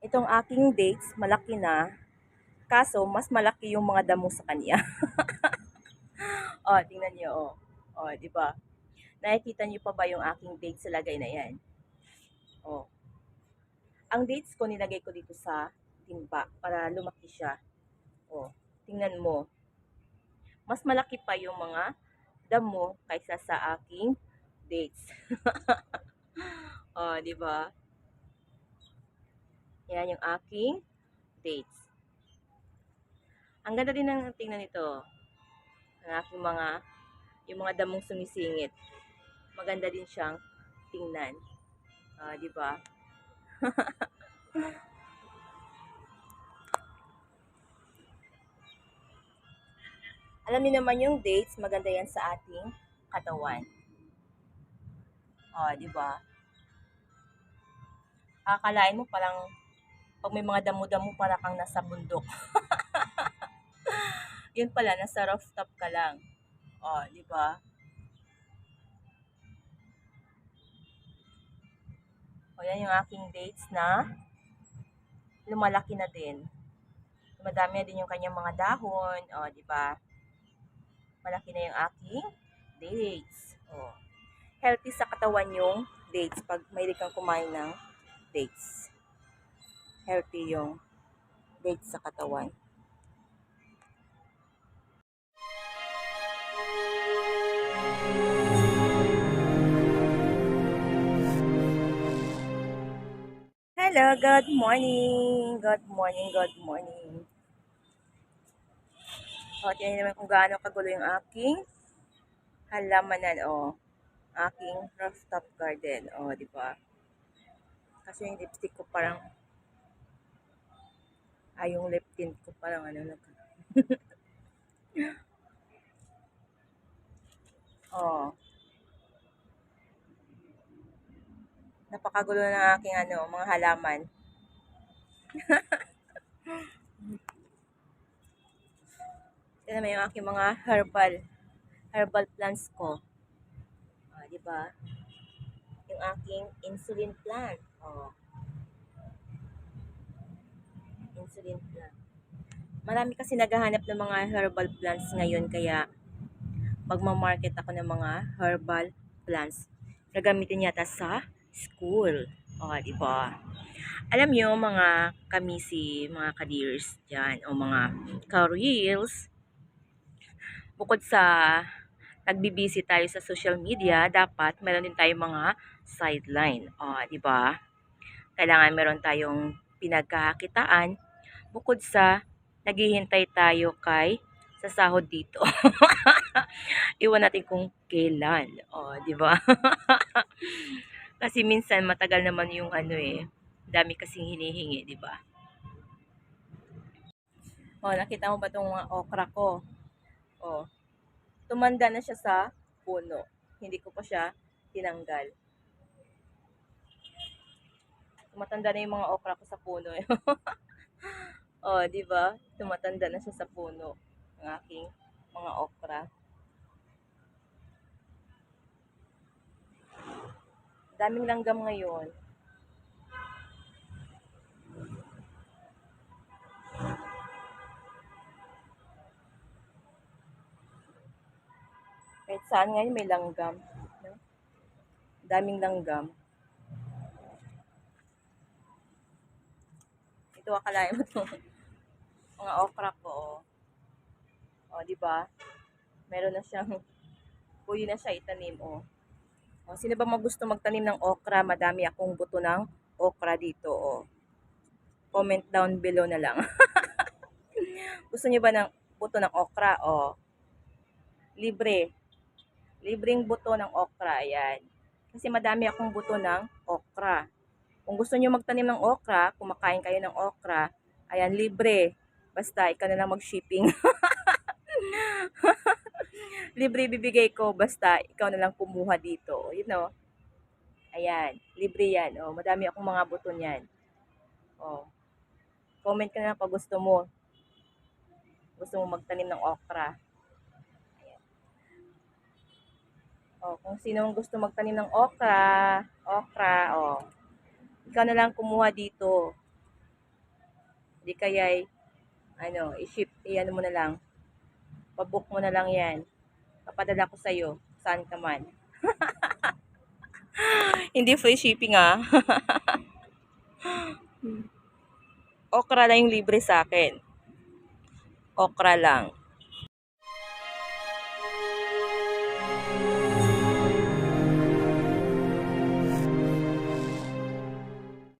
Itong aking dates, malaki na. Kaso, mas malaki yung mga damo sa kanya. Tingnan niyo, di ba? Nakikita niyo pa ba yung aking dates sa lagay na yan? Oh. Ang dates ko, nilagay ko dito sa timba para lumaki siya. Tingnan mo. Mas malaki pa yung mga damo kaysa sa aking dates. Di ba? Yan yung aking dates. Ang ganda din ng tingnan nito. Ang aking yung mga damong sumisingit. Maganda din siyang tingnan. Di ba? Alam niyo naman yung dates, maganda yan sa ating katawan. Di ba? Akalain mo parang pag may mga damo-damo para kang nasa bundok. Yun pala, nasa rooftop ka lang. Di ba? Yan yung aking dates na lumalaki na din. Madami na din yung kanyang mga dahon. Di ba? Malaki na yung aking dates. Healthy sa katawan yung dates pag may kang kumain ng dates. Healthy yung dates sa katawan. Hello, good morning. Good morning, good morning. Tingnan naman kung gaano kagulo yung aking halamanan. Aking rooftop garden. Di ba? Kasi yung lipstick ko parang yung lip tint ko parang napakagulo ng aking mga halaman. Tignan mo yung aking mga herbal plants ko. Di ba? Yung aking insulin plant. Insulin plant. Marami kasi naghahanap ng mga herbal plants ngayon, kaya magmamarket ako ng mga herbal plants. Gagamitin yata sa school. Di ba? Alam nyo, mga kamisi, mga ka-dears dyan, o mga ka-reels, bukod sa nagbibisi tayo sa social media, dapat meron din tayong mga sideline. Di ba? Kailangan meron tayong pinagkakakitaan bukod sa naghihintay tayo kay sa sahod dito. Iwan natin kung kailan. Di ba? Kasi minsan matagal naman yung dami kasing hinihingi, di ba? Nakita mo ba itong mga okra ko? Tumanda na siya sa puno. Hindi ko pa siya tinanggal. Tumatanda na yung mga okra ko sa puno. Di ba? Tumatanda na siya sa puno ng aking mga okra. Daming langgam ngayon. Kahit saan ngayon may langgam. Daming langgam. Ito, akalain mo ito. Mga okra ko. Di ba? Meron na siyang, pwede na siya itanim. Sino ba gusto magtanim ng okra? Madami akong buto ng okra dito. Comment down below na lang. Gusto niyo ba ng buto ng okra? Libre. Libreng buto ng okra. Ayan. Kasi madami akong buto ng okra. Kung gusto niyo magtanim ng okra, kumakain kayo ng okra, ayan, libre. Basta, ikaw na lang mag-shipping. Libre bibigay ko, basta ikaw na lang kumuha dito. Ayan, libre yan. Madami akong mga buto niyan. Comment ka na lang pag gusto mo. Gusto mo magtanim ng okra. Ayan. Kung sino gusto magtanim ng okra, ikaw na lang kumuha dito. Di kaya, i-ship, i-ano mo na lang, pabook mo na lang yan. Papadala ko sa'yo, saan ka man. Hindi free shipping ah. Okra lang yung libre sa akin. Okra lang.